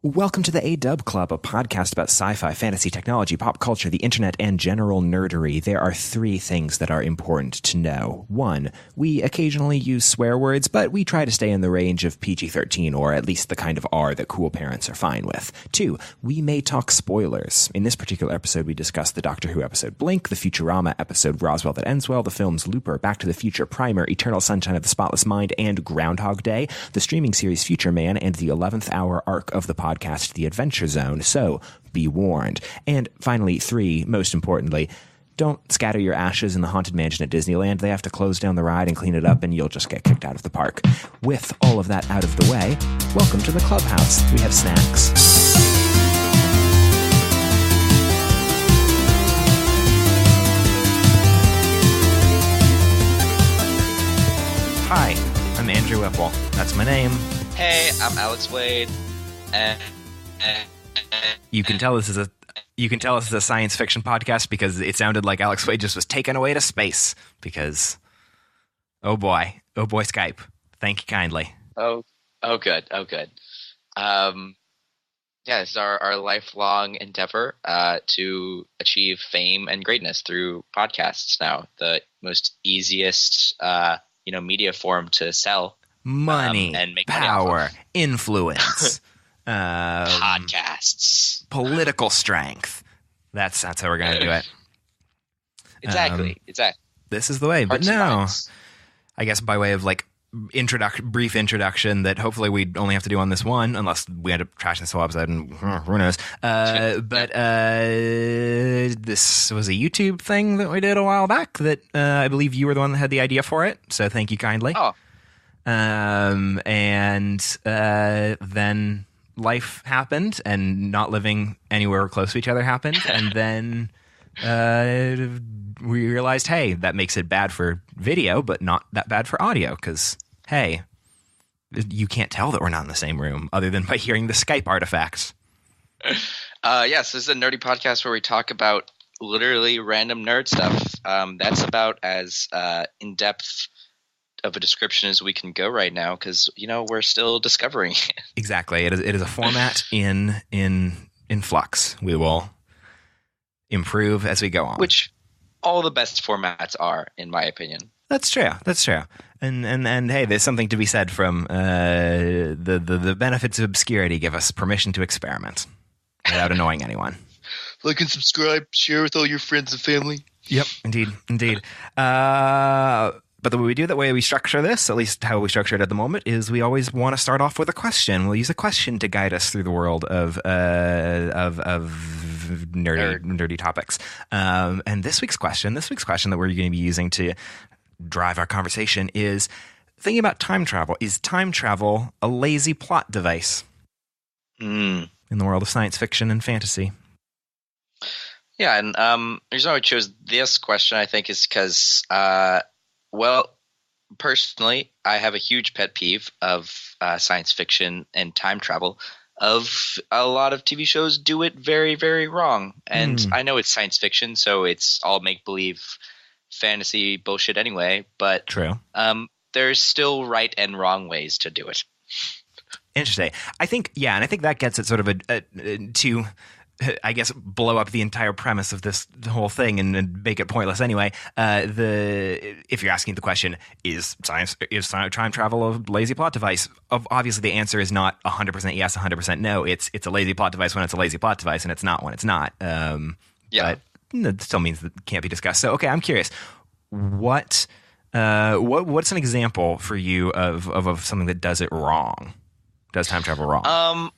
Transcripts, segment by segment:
Welcome to the A-Dub Club, a podcast about sci-fi, fantasy, technology, pop culture, the internet, and general nerdery. There are three things that are important to know. One, we occasionally use swear words, but we try to stay in the range of PG-13, or at least the kind of R that cool parents are fine with. Two, we may talk spoilers. In this particular episode, we discuss the Doctor Who episode Blink, the Futurama episode Roswell That Ends Well, the films Looper, Back to the Future, Primer, Eternal Sunshine of the Spotless Mind, and Groundhog Day, the streaming series Future Man, and the 11th hour arc of the podcast The Adventure Zone, so be warned. And finally, three, most importantly, don't scatter your ashes in the Haunted Mansion at Disneyland. They have to close down the ride and clean it up, and you'll just get kicked out of the park. With all of that out of the way, welcome to the clubhouse. We have snacks. Hi, I'm Andrew Whipple. That's my name. Hey, I'm Alex Wade. You can tell this is a science fiction podcast because it sounded like Alex Wade just was taken away to space. Because, oh boy, Skype. Thank you kindly. Oh, good. Yeah, it's our lifelong endeavor to achieve fame and greatness through podcasts. Now, the most easiest media form to sell money and make power, money off of. influence. Podcasts, political strength. That's how we're going to do it. Exactly. This is the way. But no, I guess by way of like brief introduction that hopefully we only have to do on this one, unless we end up trashing this whole episode, and who knows. But this was a YouTube thing that we did a while back that I believe you were the one that had the idea for it. So thank you kindly. Oh. And then life happened, and not living anywhere close to each other happened, and then we realized, hey, that makes it bad for video, but not that bad for audio, because, hey, you can't tell that we're not in the same room, other than by hearing the Skype artifacts. Yes, this is a nerdy podcast where we talk about literally random nerd stuff. That's about as in-depth of a description as we can go right now, because we're still discovering it. Exactly. It is a format in flux. We will improve as we go on, which all the best formats are, in my opinion. That's true. And hey, there's something to be said from the benefits of obscurity give us permission to experiment without annoying anyone. Like and subscribe, share with all your friends and family. Yep, indeed. But the way we structure this, at least how we structure it at the moment, is we always want to start off with a question. We'll use a question to guide us through the world of nerdy topics. And this week's question that we're going to be using to drive our conversation is thinking about time travel. Is time travel a lazy plot device in the world of science fiction and fantasy? Yeah, and the reason why I chose this question, I think, is because well, personally, I have a huge pet peeve of science fiction and time travel. Of a lot of TV shows do it very, very wrong. And I know it's science fiction, so it's all make-believe fantasy bullshit anyway. But true. There's still right and wrong ways to do it. Interesting. I think that gets at sort of to, I guess, blow up the entire premise of this whole thing and make it pointless anyway. If you're asking the question, is time travel a lazy plot device? Obviously, the answer is not 100% yes, 100% no. It's a lazy plot device when it's a lazy plot device, and it's not when it's not. But it still means that it can't be discussed. So, okay, I'm curious. What's an example for you of something that does it wrong? Does time travel wrong?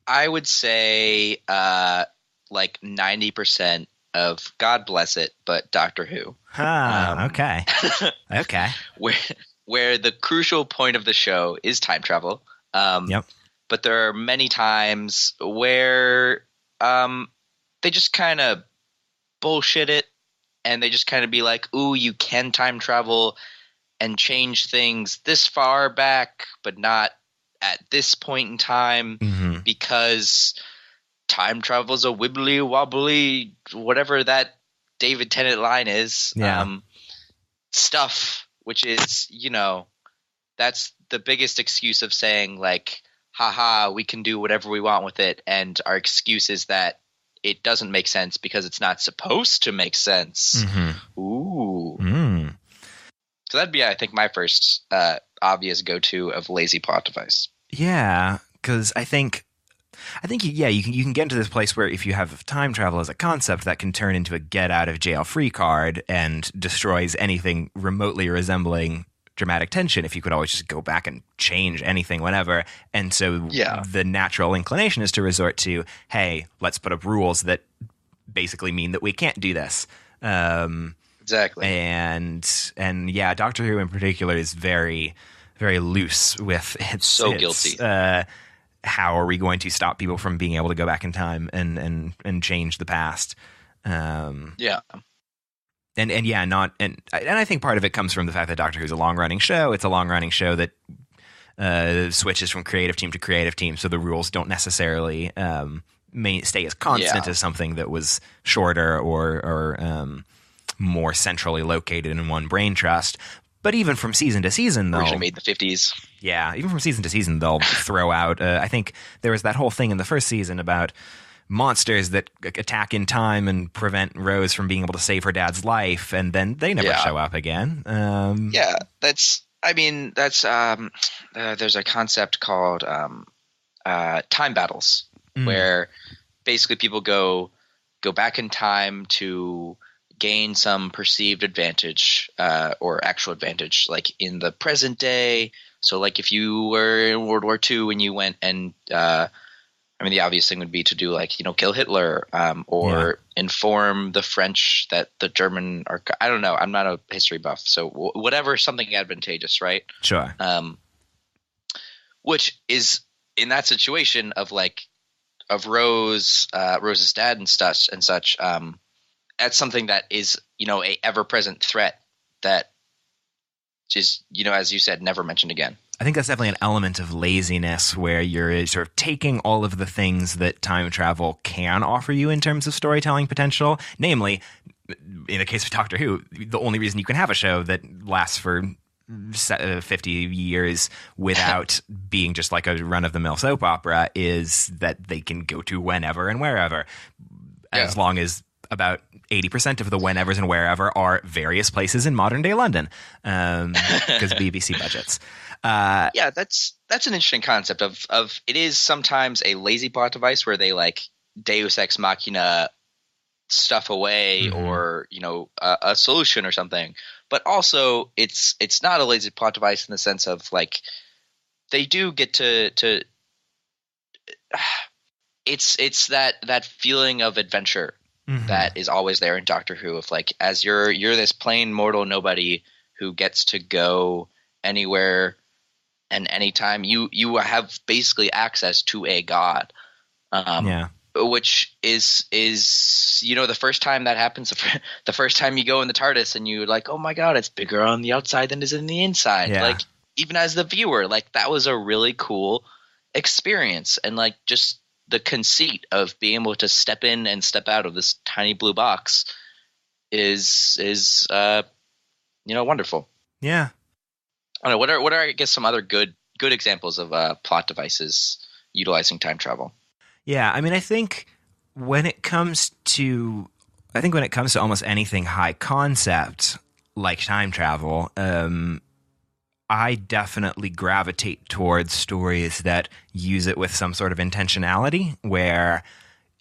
I would say like 90% of God Bless It, but Doctor Who. Okay. Okay. Where the crucial point of the show is time travel. Yep. But there are many times where they just kind of bullshit it, and they just kind of be like, ooh, you can time travel and change things this far back, but not at this point in time, because time travel is a wibbly wobbly, whatever that David Tennant line is, stuff, which is, that's the biggest excuse of saying, like, haha, we can do whatever we want with it. And our excuse is that it doesn't make sense because it's not supposed to make sense. Mm-hmm. Ooh. Mm. So that'd be, I think, my first obvious go-to of lazy plot device. Yeah, because I think you can get into this place where if you have time travel as a concept, that can turn into a get out of jail free card and destroys anything remotely resembling dramatic tension if you could always just go back and change anything whenever. And so the natural inclination is to resort to, hey, let's put up rules that basically mean that we can't do this. Exactly. And yeah, Doctor Who in particular is very, very loose with its guilty. How are we going to stop people from being able to go back in time and change the past? And I think part of it comes from the fact that Doctor Who's a long running show. It's a long running show that switches from creative team to creative team, so the rules don't necessarily stay as constant as something that was shorter or more centrally located in one brain trust. But even from season to season, though, originally made in the 50s. Yeah, even from season to season, they'll throw out. I think there was that whole thing in the first season about monsters that attack in time and prevent Rose from being able to save her dad's life, and then they never show up again. There's a concept called time battles, where basically people go back in time to gain some perceived advantage or actual advantage, like in the present day. So like if you were in World War II and you went and the obvious thing would be to do like, kill Hitler or inform the French that the German are, I don't know, I'm not a history buff, so whatever, something advantageous, right? Sure. Which is in that situation of Rose's dad and such, that's something that is, a ever-present threat that just, as you said, never mentioned again. I think that's definitely an element of laziness where you're sort of taking all of the things that time travel can offer you in terms of storytelling potential. Namely, in the case of Doctor Who, the only reason you can have a show that lasts for 50 years without being just like a run-of-the-mill soap opera is that they can go to whenever and wherever, as long as about 80% of the whenevers and wherever are various places in modern-day London, because BBC budgets. That's an interesting concept of it is sometimes a lazy plot device where they like Deus Ex Machina stuff away or a solution or something, but also it's not a lazy plot device in the sense of like they do get to it's that feeling of adventure that is always there in Doctor Who, of like, as you're this plain mortal nobody who gets to go anywhere and anytime, you have basically access to a god. Which is the first time that happens, the first time you go in the TARDIS and you're like, oh my god, it's bigger on the outside than it is in the inside. Like, even as the viewer, like, that was a really cool experience. And like, just the conceit of being able to step in and step out of this tiny blue box is wonderful. Yeah. I don't know, what are I guess some other good examples of plot devices utilizing time travel? Yeah, I mean, I think when it comes to almost anything high concept like time travel, I definitely gravitate towards stories that use it with some sort of intentionality, where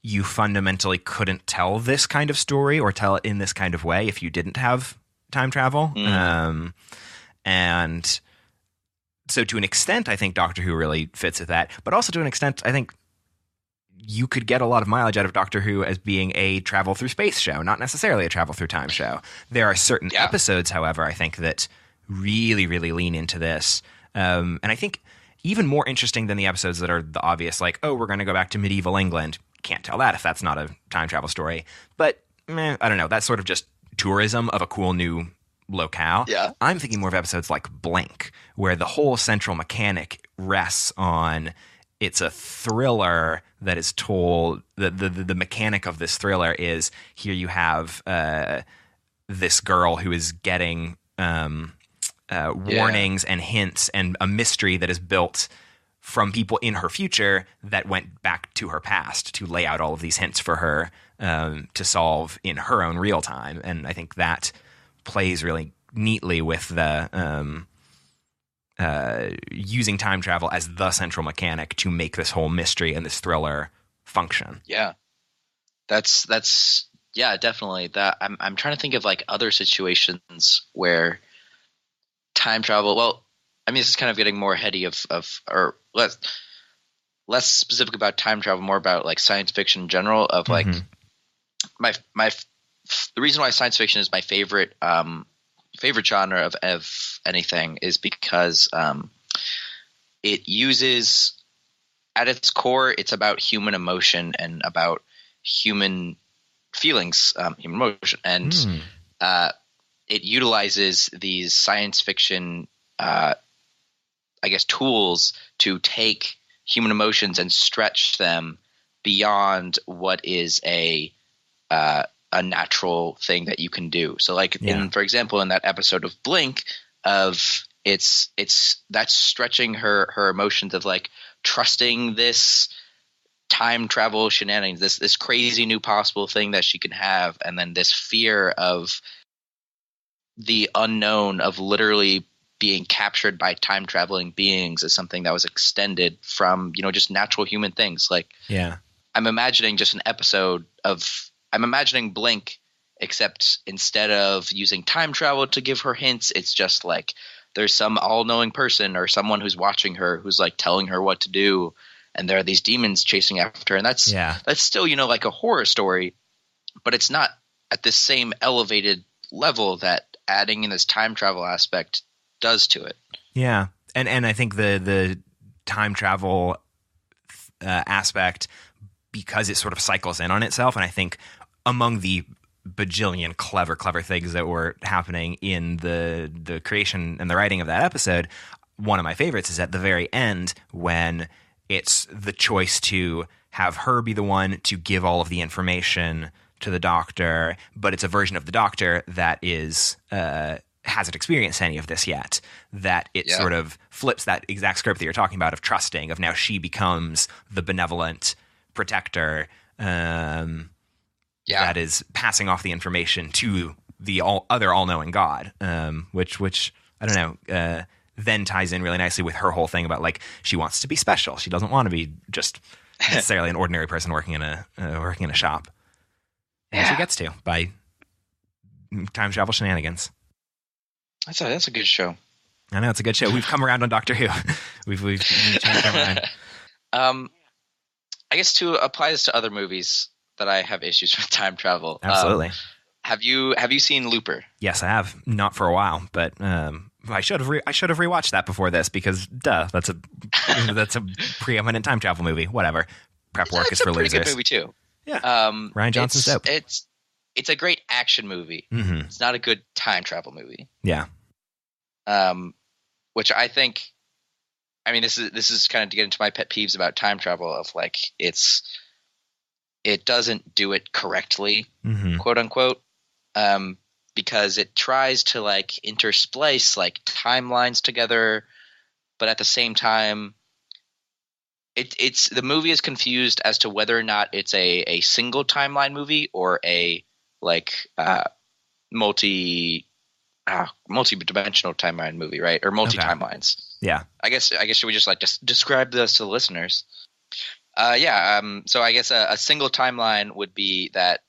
you fundamentally couldn't tell this kind of story or tell it in this kind of way if you didn't have time travel. And so to an extent, I think Doctor Who really fits with that. But also to an extent, I think you could get a lot of mileage out of Doctor Who as being a travel through space show, not necessarily a travel through time show. There are certain episodes, however, I think that really, really lean into this. And I think even more interesting than the episodes that are the obvious, like, oh, we're going to go back to medieval England. Can't tell that if that's not a time travel story. But I don't know. That's sort of just tourism of a cool new locale. Yeah. I'm thinking more of episodes like Blink, where the whole central mechanic rests on it's a thriller that is told. The mechanic of this thriller is, here you have this girl who is getting warnings and hints and a mystery that is built from people in her future that went back to her past to lay out all of these hints for her to solve in her own real time. And I think that plays really neatly with the using time travel as the central mechanic to make this whole mystery and this thriller function. Yeah, that's yeah, definitely. That I'm trying to think of like other situations where time travel. Well, I mean, this is kind of getting more heady or less specific about time travel, more about like science fiction in general. Of like the reason why science fiction is my favorite genre of anything is because it uses, at its core, it's about human emotion and about human feelings, human emotion, and it utilizes these science fiction, I guess, tools to take human emotions and stretch them beyond what is a natural thing that you can do. So like for example, in that episode of Blink, of it's that's stretching her emotions of like trusting this time travel shenanigans, this crazy new possible thing that she can have, and then this fear of the unknown of literally being captured by time traveling beings is something that was extended from, just natural human things. Like, I'm imagining just an episode of, I'm imagining Blink, except instead of using time travel to give her hints, it's just like there's some all-knowing person or someone who's watching her who's like telling her what to do, and there are these demons chasing after her. And that's still, like a horror story, but it's not at this same elevated level that adding in this time travel aspect does to it. Yeah. And I think the time travel aspect, because it sort of cycles in on itself, and I think among the bajillion clever things that were happening in the creation and the writing of that episode, one of my favorites is at the very end when it's the choice to have her be the one to give all of the information to the doctor, but it's a version of the doctor that is hasn't experienced any of this yet, that it sort of flips that exact script that you're talking about of trusting, of now she becomes the benevolent protector that is passing off the information to the other all-knowing God, which I don't know, then ties in really nicely with her whole thing about like she wants to be special. She doesn't want to be just necessarily an ordinary person working in a shop. And she gets to by time travel shenanigans. That's a good show. I know, it's a good show. We've come around on Doctor Who. We've changed our mind. I guess to apply this to other movies that I have issues with time travel. Absolutely. Have you seen Looper? Yes, I have. Not for a while, but I should have rewatched that before this because that's a preeminent time travel movie. Whatever. Prep work is for losers. It's a pretty good movie too. Yeah. Ryan Johnson's dope. It's a great action movie. Mm-hmm. It's not a good time travel movie. Yeah. Which I think, I mean, this is kind of to get into my pet peeves about time travel of like it doesn't do it correctly, quote unquote, because it tries to like intersplice like timelines together, but at the same time, it's the movie is confused as to whether or not it's a single timeline movie or a like multi-dimensional timeline movie, right? Or multi-timelines. Yeah. I guess should we just like describe this to the listeners? So I guess a single timeline would be that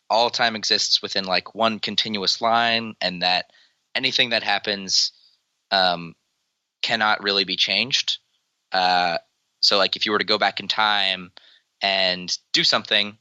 all time exists within like one continuous line, and that anything that happens cannot really be changed. So like if you were to go back in time and do something,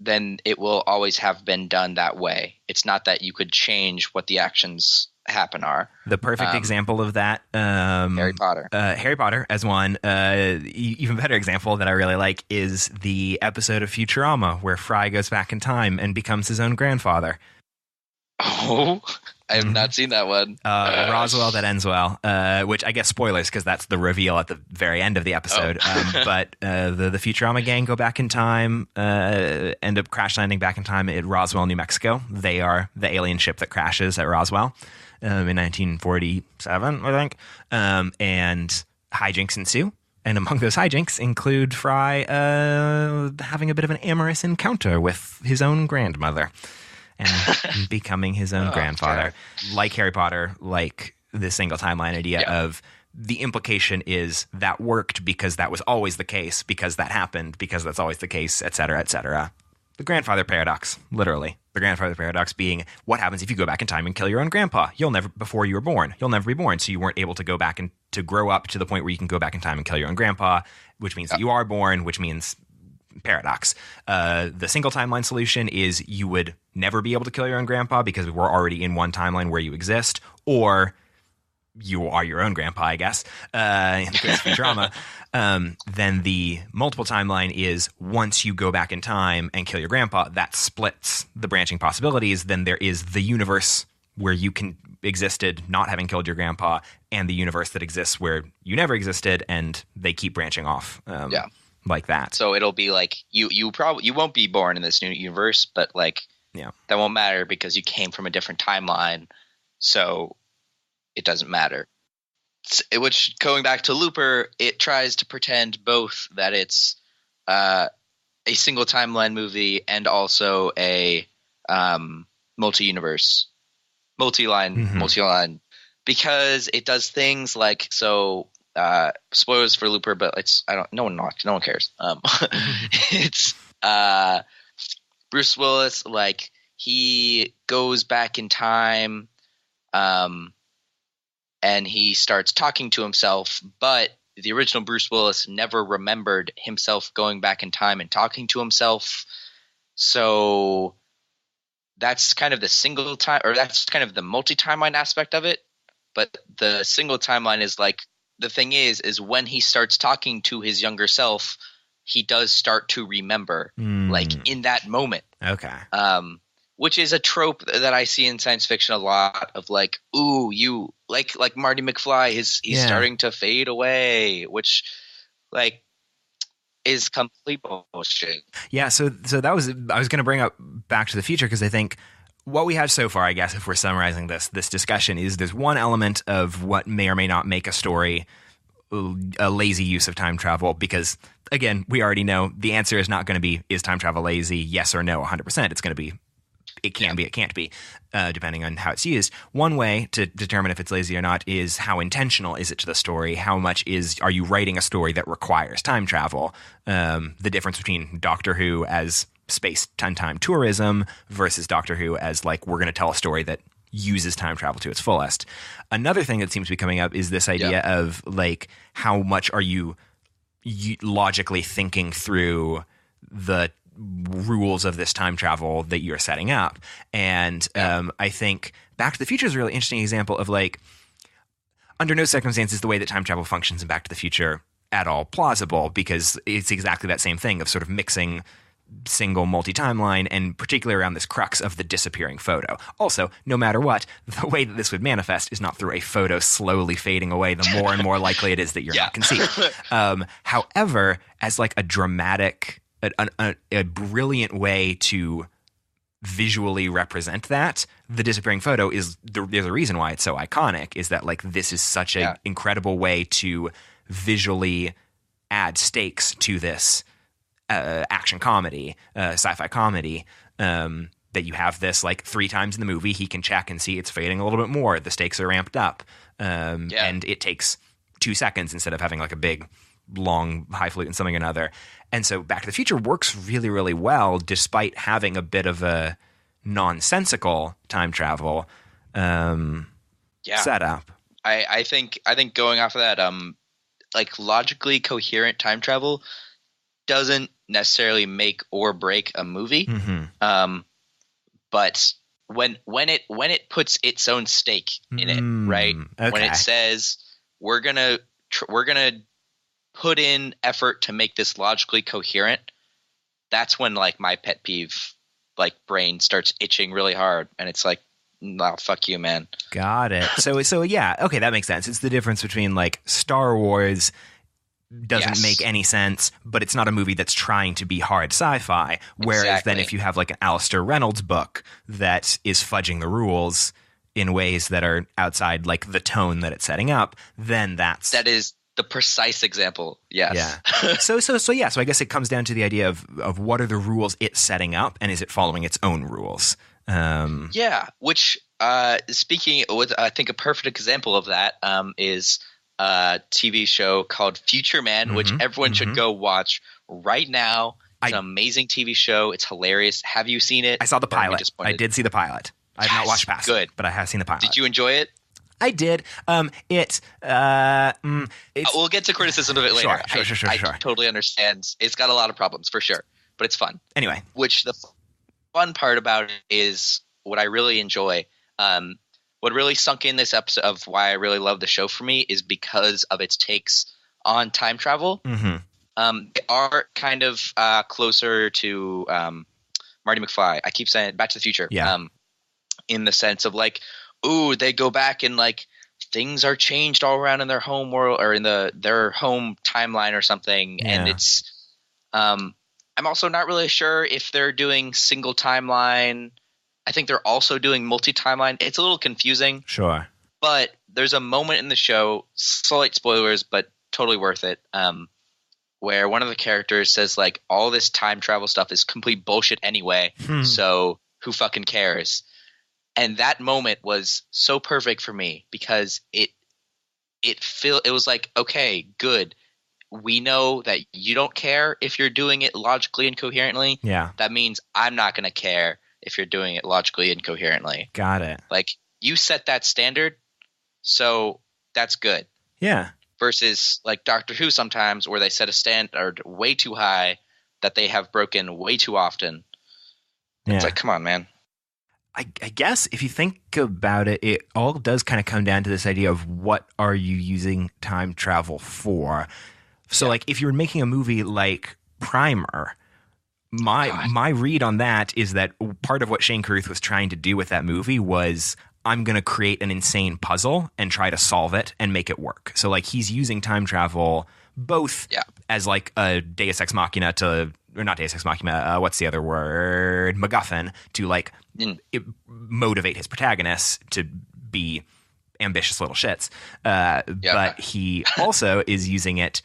then it will always have been done that way. It's not that you could change what the actions happen are. The perfect example of that, Harry Potter. Harry Potter as one. Even better example that I really like is the episode of Futurama where Fry goes back in time and becomes his own grandfather. Oh, I have not seen that one. Roswell, that ends well, which I guess spoilers because that's the reveal at the very end of the episode. But the Futurama gang go back in time, end up crash landing back in time at Roswell, New Mexico. They are the alien ship that crashes at Roswell in 1947, I think. And hijinks ensue. And among those hijinks include Fry having a bit of an amorous encounter with his own grandmother and becoming his own grandfather. God. Like Harry Potter, like the single timeline idea of the implication is that worked because that was always the case, because that happened, because that's always the case, et cetera, et cetera. The grandfather paradox, literally. The grandfather paradox being what happens if you go back in time and kill your own grandpa? Before you were born, you'll never be born. So you weren't able to go back and to grow up to the point where you can go back in time and kill your own grandpa, which means that you are born, which means paradox. The single timeline solution is you would never be able to kill your own grandpa because we're already in one timeline where you exist, or you are your own grandpa, I guess, in the case of Futurama. Then the multiple timeline is once you go back in time and kill your grandpa, that splits the branching possibilities. Then there is the universe where you existed not having killed your grandpa, and the universe that exists where you never existed, and they keep branching off like that. So it'll be like you won't be born in this new universe, but like that won't matter because you came from a different timeline, so it doesn't matter. Which, going back to Looper, it tries to pretend both that it's a single timeline movie and also a multi-universe, multi-line, because it does things like, so spoilers for Looper, but no one cares. It's Bruce Willis, like, he goes back in time, and he starts talking to himself, but the original Bruce Willis never remembered himself going back in time and talking to himself. So that's kind of the single time, or that's kind of the multi-timeline aspect of it. But the single timeline is like, the thing is when he starts talking to his younger self, he does start to remember, like, in that moment. Okay. Which is a trope that I see in science fiction a lot of, like, ooh, you like Marty McFly, he's starting to fade away, which, like, is complete bullshit. Yeah, so that was, I was going to bring up Back to the Future, because I think what we have so far, I guess, if we're summarizing this discussion, is there's one element of what may or may not make a story a lazy use of time travel, because, again, we already know the answer is not going to be, is time travel lazy, yes or no, 100%. It's going to be, it can be, it can't be, depending on how it's used. One way to determine if it's lazy or not is how intentional is it to the story? How much are you writing a story that requires time travel? The difference between Doctor Who as space time tourism versus Doctor Who as, like, we're going to tell a story that uses time travel to its fullest. Another thing that seems to be coming up is this idea of, like, how much are you logically thinking through the rules of this time travel that you're setting up. And I think Back to the Future is a really interesting example of, like, under no circumstances the way that time travel functions in Back to the Future at all plausible, because it's exactly that same thing of sort of mixing single multi-timeline, and particularly around this crux of the disappearing photo. Also, no matter what, the way that this would manifest is not through a photo slowly fading away the more and more likely it is that you're not conceived. However, as, like, a dramatic, a brilliant way to visually represent that, the disappearing photo is there's a reason why it's so iconic, is that, like, this is such an incredible way to visually add stakes to this action comedy, sci-fi comedy, that you have this, like, 3 times in the movie he can check and see it's fading a little bit more, the stakes are ramped up, and it takes 2 seconds instead of having, like, a big long highfalutin something or another. And so Back to the Future works really, really well, despite having a bit of a nonsensical time travel setup. I think going off of that, like, logically coherent time travel doesn't necessarily make or break a movie. But when it puts its own stake in it, right? Okay. When it says we're gonna put in effort to make this logically coherent, that's when, like, my pet peeve, like, brain starts itching really hard, and it's like, no, fuck you, man. Got it. So yeah, okay, that makes sense. It's the difference between, like, Star Wars doesn't make any sense, but it's not a movie that's trying to be hard sci-fi. Whereas then if you have, like, an Alistair Reynolds book that is fudging the rules in ways that are outside, like, the tone that it's setting up, then that's the precise example. Yes. Yeah. So I guess it comes down to the idea of what are the rules it's setting up, and is it following its own rules? Yeah. Which, speaking with, I think a perfect example of that is a TV show called Futurama, which everyone should go watch right now. It's an amazing TV show. It's hilarious. Have you seen it? I saw the pilot. I did see the pilot. I have not watched past it, but I have seen the pilot. Did you enjoy it? I did. We'll get to criticism of it later. Sure. I totally understand. It's got a lot of problems for sure, but it's fun. Anyway, which the fun part about it is what I really enjoy. What really sunk in this episode of why I really love the show for me is because of its takes on time travel. They are kind of closer to Marty McFly. I keep saying Back to the Future. Yeah. In the sense of like, ooh, they go back and like things are changed all around in their home world or in their home timeline or something. Yeah. And it's I'm also not really sure if they're doing single timeline. I think they're also doing multi-timeline. It's a little confusing. Sure. But there's a moment in the show, slight spoilers, but totally worth it, where one of the characters says like all this time travel stuff is complete bullshit anyway. So who fucking cares? And that moment was so perfect for me because it was like, okay, good. We know that you don't care if you're doing it logically and coherently. Yeah. That means I'm not going to care if you're doing it logically and coherently. Got it. Like you set that standard, so that's good. Yeah. Versus like Doctor Who sometimes where they set a standard way too high that they have broken way too often. Yeah. It's like, come on, man. I guess if you think about it, it all does kind of come down to this idea of what are you using time travel for? So like if you're making a movie like Primer, my read on that is that part of what Shane Carruth was trying to do with that movie was I'm going to create an insane puzzle and try to solve it and make it work. So like he's using time travel both as like a Deus Ex Machina to, or not Deus Ex Machina, what's the other word? MacGuffin to like motivate his protagonists to be ambitious little shits. But he also is using it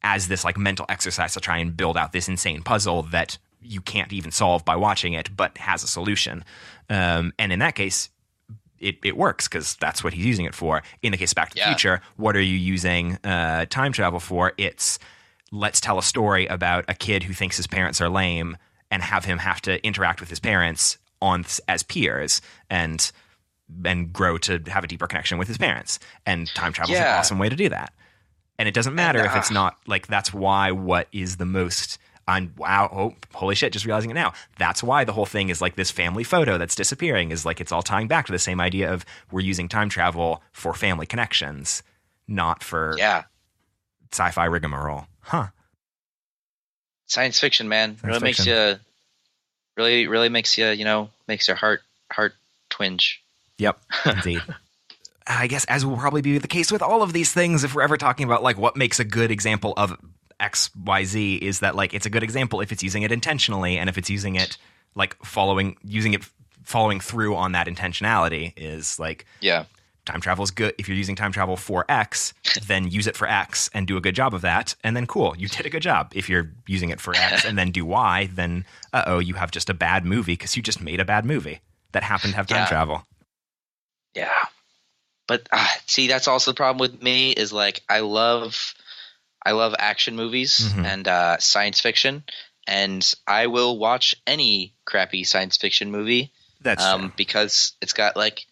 as this like mental exercise to try and build out this insane puzzle that you can't even solve by watching it, but has a solution. And in that case, it works because that's what he's using it for. In the case of Back to the Future, what are you using time travel for? It's let's tell a story about a kid who thinks his parents are lame and have him have to interact with his parents as peers and grow to have a deeper connection with his parents. And time travel is an awesome way to do that. And it doesn't matter if it's not like, that's why what is the most holy shit, just realizing it now. That's why the whole thing is like this family photo that's disappearing is like, it's all tying back to the same idea of we're using time travel for family connections, not for sci-fi rigmarole. Huh. Science fiction, man. Makes you really makes you, makes your heart twinge. Yep. Indeed. I guess as will probably be the case with all of these things, if we're ever talking about like what makes a good example of XYZ, is that like it's a good example if it's using it intentionally, and if it's using it like following through on that intentionality is like time travel is good. If you're using time travel for X, then use it for X and do a good job of that, and then cool, you did a good job. If you're using it for X and then do Y, then you have just a bad movie because you just made a bad movie that happened to have time travel. Yeah. But see, that's also the problem with me is like I love action movies and science fiction, and I will watch any crappy science fiction movie. That's true. Because it's got like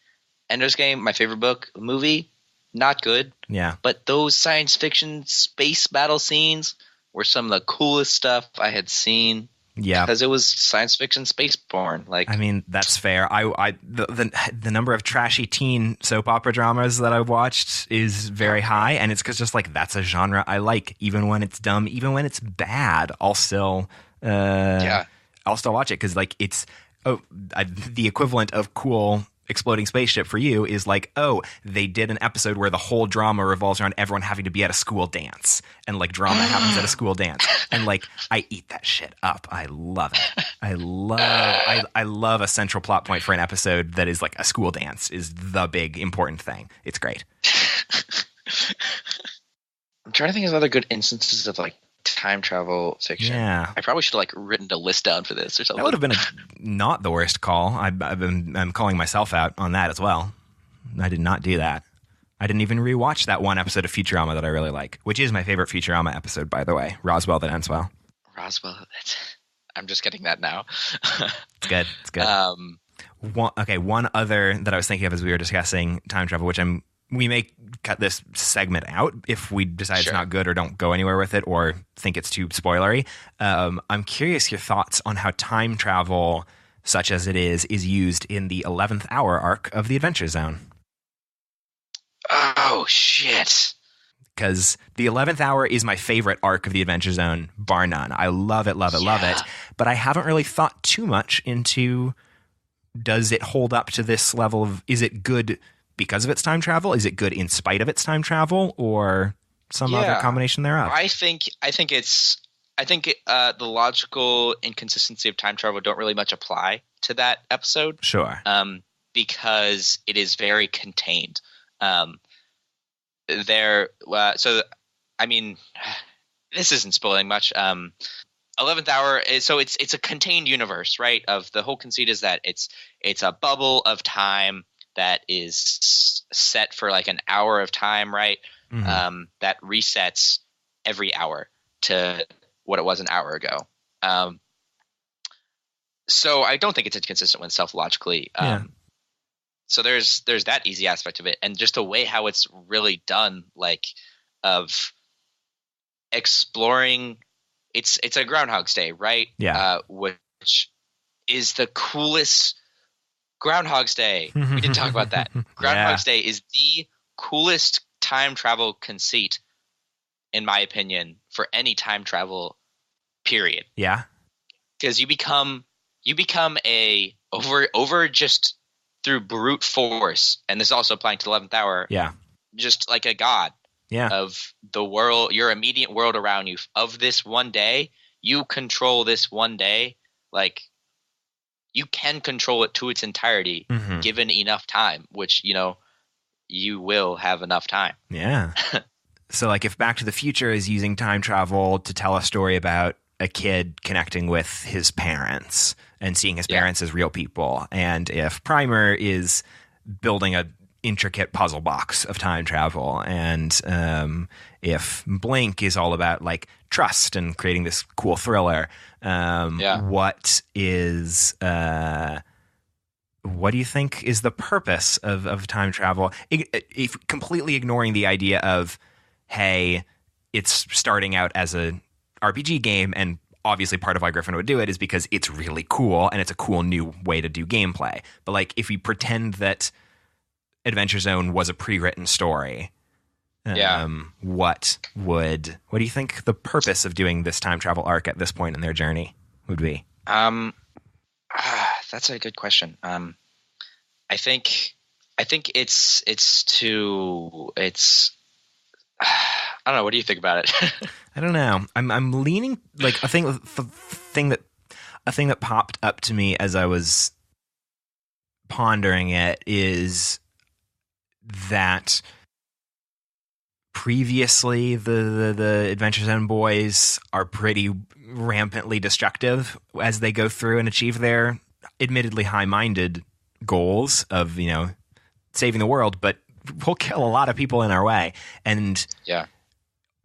Ender's Game, my favorite book, movie, not good. Yeah. But those science fiction space battle scenes were some of the coolest stuff I had seen. Yeah, because it was science fiction space porn. Like, I mean, that's fair. The number of trashy teen soap opera dramas that I've watched is very high, and it's because just like that's a genre I like, even when it's dumb, even when it's bad. I'll still watch it because like it's the equivalent of cool exploding spaceship for you is like, they did an episode where the whole drama revolves around everyone having to be at a school dance, and like drama happens at a school dance, and like I eat that shit up. I love it. I love a central plot point for an episode that is like a school dance is the big important thing. It's great. I'm trying to think of other good instances of like time travel fiction. Yeah. I probably should have like written a list down for this or something. That would have been not the worst call. I'm calling myself out on that as well. I did not do that. I didn't even rewatch that one episode of Futurama that I really like, which is my favorite Futurama episode, by the way. Roswell that ends well. Roswell. I'm just getting that now. It's good. It's good. One other that I was thinking of as we were discussing time travel, which we may cut this segment out if we decide It's not good or don't go anywhere with it or think it's too spoilery. I'm curious your thoughts on how time travel, such as it is used in the 11th Hour arc of the Adventure Zone. Oh, shit. Because the 11th Hour is my favorite arc of the Adventure Zone, bar none. I love it. But I haven't really thought too much into, does it hold up to this level of, is it good because of its time travel? Is it good in spite of its time travel, or some other combination thereof? I think the logical inconsistency of time travel don't really much apply to that episode. Sure. Because it is very contained. This isn't spoiling much. 11th Hour is, so it's a contained universe, right? Of the whole conceit is that it's a bubble of time that is set for like an hour of time, right? Mm-hmm. That resets every hour to what it was an hour ago. So I don't think it's inconsistent with itself logically. So there's that easy aspect of it, and just the way how it's really done, like of exploring. It's a Groundhog's Day, right? Yeah. Which is the coolest. Groundhog's Day. We didn't talk about that. Groundhog's Day is the coolest time travel conceit, in my opinion, for any time travel period. Yeah. Because you become a over just through brute force, and this is also applying to the 11th Hour. Yeah. Just like a god. Yeah. Of the world, your immediate world around you. Of this one day, you control this one day. Like, you can control it to its entirety, given enough time, which, you will have enough time. Yeah. So, like, if Back to the Future is using time travel to tell a story about a kid connecting with his parents and seeing his parents as real people, and if Primer is building a intricate puzzle box of time travel, and if Blink is all about like trust and creating this cool thriller, what do you think is the purpose of time travel, if completely ignoring the idea of, hey, it's starting out as a RPG game, and obviously part of why Griffin would do it is because it's really cool and it's a cool new way to do gameplay. But like, if we pretend that Adventure Zone was a pre-written story, what do you think the purpose of doing this time travel arc at this point in their journey would be? That's a good question. I think it's I don't know. What do you think about it? I don't know. I'm leaning, like, I think the thing that popped up to me as I was pondering it is that previously the Adventure Zone boys are pretty rampantly destructive as they go through and achieve their admittedly high-minded goals of, saving the world, but we'll kill a lot of people in our way. And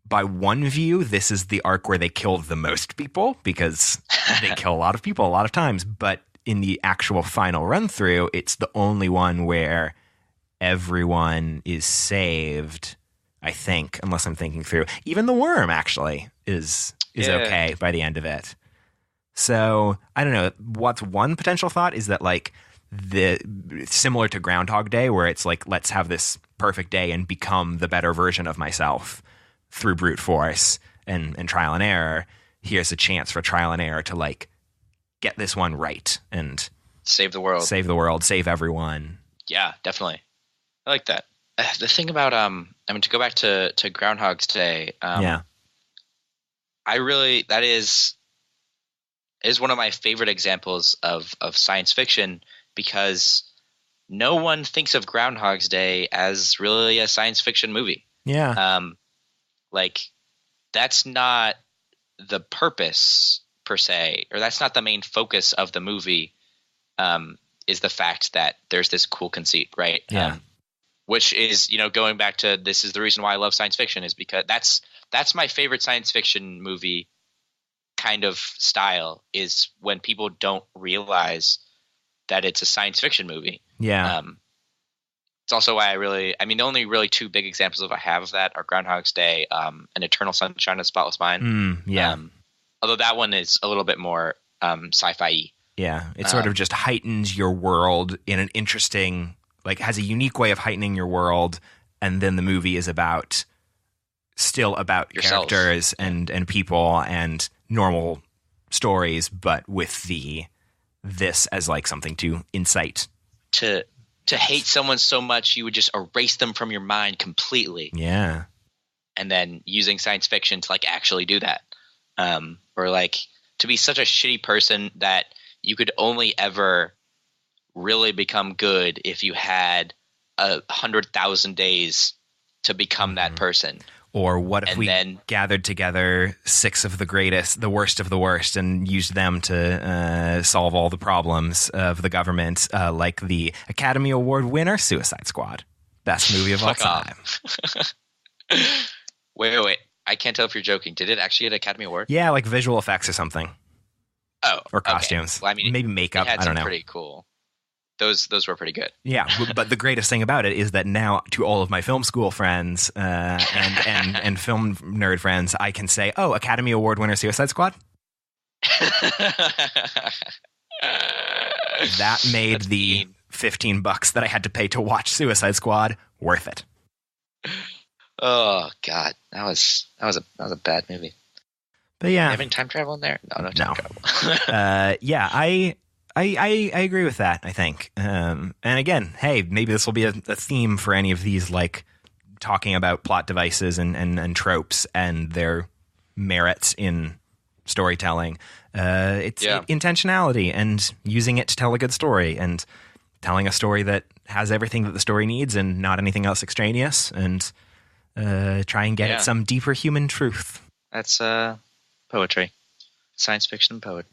by one view, this is the arc where they kill the most people, because they kill a lot of people a lot of times. But in the actual final run through, it's the only one where everyone is saved, I think, unless I'm thinking through. Even the worm actually is okay by the end of it. So I don't know. What's one potential thought is that, like, similar to Groundhog Day, where it's like, let's have this perfect day and become the better version of myself through brute force and trial and error. Here's a chance for trial and error to, like, get this one right and save the world, save everyone. Yeah, definitely. I like that. The thing about to go back to Groundhog's Day, that is one of my favorite examples of science fiction, because no one thinks of Groundhog's Day as really a science fiction movie. Yeah. like that's not the purpose per se, or that's not the main focus of the movie. Is the fact that there's this cool conceit, right? Yeah. Which is, going back to, this is the reason why I love science fiction, is because that's my favorite science fiction movie kind of style, is when people don't realize that it's a science fiction movie. Yeah. It's also why the only really two big examples I have of that are Groundhog's Day, and Eternal Sunshine of the Spotless Mind. Yeah. Although that one is a little bit more sci-fi-y. Yeah. It sort of just heightens your world in an interesting, like, has a unique way of heightening your world. And then the movie is still about yourself, characters and people and normal stories, but with this as like something to incite. To hate someone so much you would just erase them from your mind completely. Yeah. And then using science fiction to like actually do that. Or like to be such a shitty person that you could only ever really become good if you had 100,000 days to become that person. Or what if we gathered together 6 of the worst of the worst, and used them to solve all the problems of the government, like the Academy Award winner Suicide Squad. Best movie of all time. Wait. I can't tell if you're joking. Did it actually get an Academy Award? Yeah, like visual effects or something. Oh. Or costumes. Okay. Well, I mean, maybe makeup. I don't know. Pretty cool. Those were pretty good. Yeah, but the greatest thing about it is that now, to all of my film school friends and film nerd friends, I can say, "Oh, Academy Award winner Suicide Squad." That made the $15 that I had to pay to watch Suicide Squad worth it. Oh God, that was a bad movie. But yeah, having time travel in there? No time travel. Yeah, I agree with that, I think. And again, hey, maybe this will be a theme for any of these, like talking about plot devices and tropes and their merits in storytelling. It's intentionality and using it to tell a good story and telling a story that has everything that the story needs and not anything else extraneous, and try and get at some deeper human truth. That's poetry. Science fiction poetry.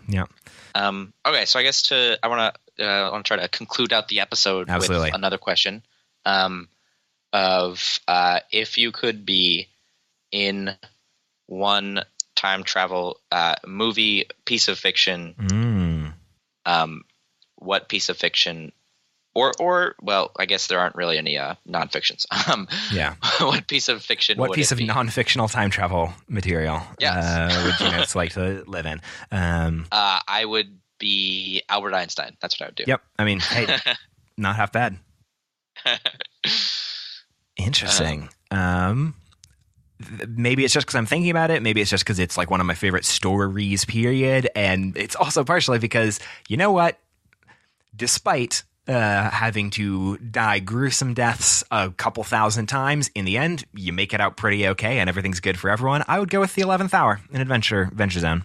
Yeah. Okay, so I guess I want to try to conclude out the episode with another question. Of if you could be in one time travel movie piece of fiction, what piece of fiction, or well, I guess there aren't really any non-fictions. What piece of fiction? What piece of non-fictional time travel material? Yes. Would you like to live in? I would be Albert Einstein. That's what I would do. Yep. I mean, hey, not half bad. Interesting. Maybe it's just because I'm thinking about it. Maybe it's just because it's like one of my favorite stories, period. And it's also partially because, you know what? Despite having to die gruesome deaths a couple thousand times, in the end, you make it out pretty okay and everything's good for everyone. I would go with the 11th Hour in Adventure Zone.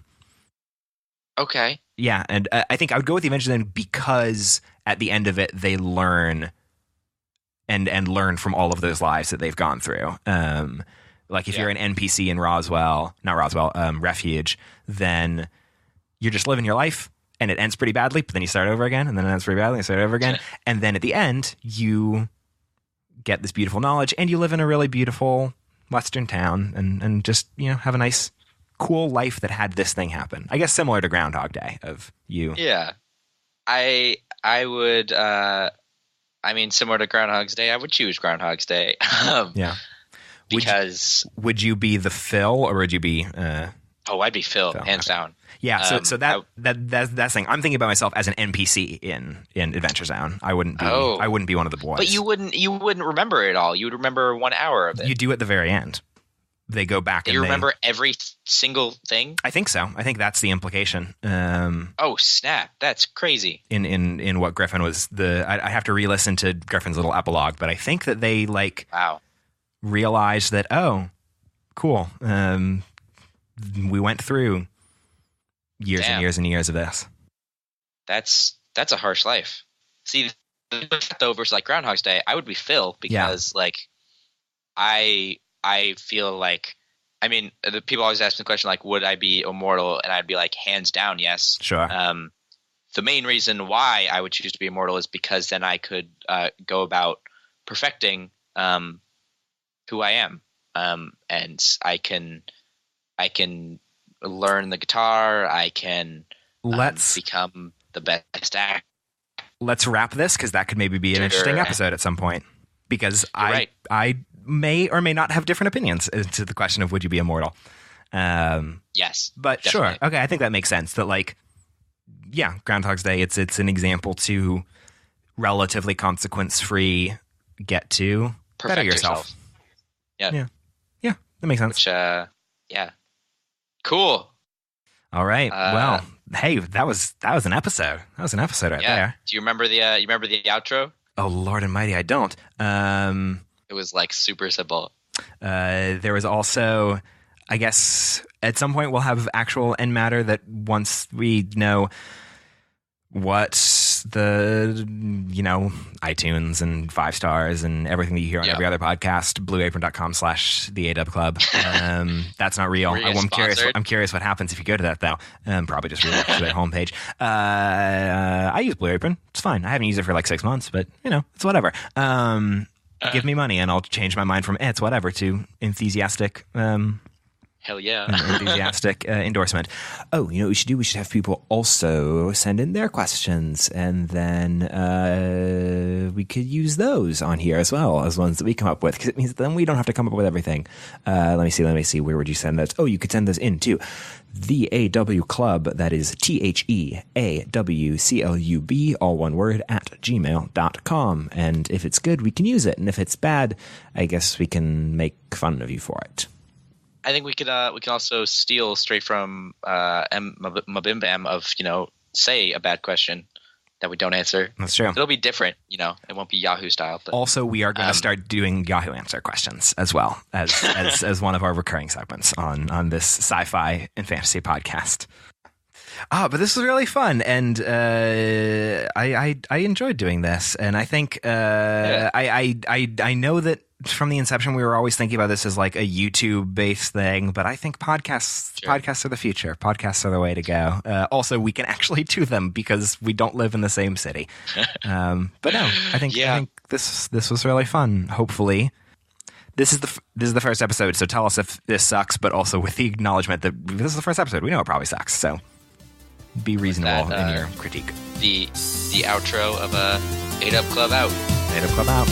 Okay. Yeah, and I think I would go with the Adventure Zone because at the end of it, they learn and learn from all of those lives that they've gone through. Like if you're an NPC in Refuge, then you're just living your life. And it ends pretty badly, but then you start over again, and then it ends pretty badly, and you start over again. And then at the end, you get this beautiful knowledge, and you live in a really beautiful Western town, and just, have a nice, cool life that had this thing happen. I guess similar to Groundhog Day of you. Yeah. I would, similar to Groundhog's Day, I would choose Groundhog's Day. Yeah. Because... Would you be the Phil, or would you be... I'd be Phil, hands down. Yeah, so that's the thing. I'm thinking about myself as an NPC in Adventure Zone. I wouldn't be one of the boys. But you wouldn't remember it all. You would remember 1 hour of it. You do at the very end. They go back and you remember every single thing? I think so. I think that's the implication. Oh, snap. That's crazy. In what Griffin was I have to re-listen to Griffin's little epilogue, but I think that they realized that, oh, cool. We went through years and years and years of this. That's a harsh life. See, though, versus like Groundhog's Day, I would be Phil because I I feel like, I mean, the people always ask me the question, like, would I be immortal? And I'd be like, hands down, yes. Sure. The main reason why I would choose to be immortal is because then I could go about perfecting who I am, and I can learn the guitar. I can become the best actor. Let's wrap this, because that could maybe be an interesting episode at some point. Because I may or may not have different opinions to the question of would you be immortal. Yes, but definitely. Sure. Okay, I think that makes sense. That, like, yeah, Groundhog's Day. It's an example to relatively consequence-free get to perfect better yourself. Yeah, that makes sense. Which, yeah, cool. All right. Well, hey, that was an episode. That was an episode right there. Do you remember the outro? Oh, Lord Almighty, I don't. It was like super simple. There was also, I guess, at some point we'll have actual end matter that once we know what the, iTunes and 5 stars and everything that you hear on every other podcast, blueapron.com/theadubclub. That's not real. I'm curious what happens if you go to that, though. Probably just relaunch their homepage. I use Blue Apron. It's fine. I haven't used it for like 6 months, but it's whatever. Give me money and I'll change my mind from it's whatever to enthusiastic. Hell yeah. Enthusiastic endorsement. Oh, what we should do? We should have people also send in their questions, and then we could use those on here as well as ones that we come up with, because it means then we don't have to come up with everything. Let me see. Where would you send those? Oh, you could send those in to the AW Club. That is TheAWClub, all one word, at gmail.com. And if it's good, we can use it. And if it's bad, I guess we can make fun of you for it. I think we can also steal straight from Mabim Bam of, say a bad question that we don't answer. That's true. It'll be different, it won't be Yahoo style. But, also, we are going to start doing Yahoo Answer questions as well as one of our recurring segments on this sci-fi and fantasy podcast. But this was really fun, and I enjoyed doing this, and I think I know that from the inception we were always thinking about this as like a YouTube-based thing, but I think podcasts are the future. Podcasts are the way to go. Also, we can actually do them because we don't live in the same city. But no, I think this was really fun. Hopefully. This is the first episode, so tell us if this sucks, but also with the acknowledgement that this is the first episode. We know it probably sucks, so be reasonable in your critique. The outro of AW Club out. AW Club out.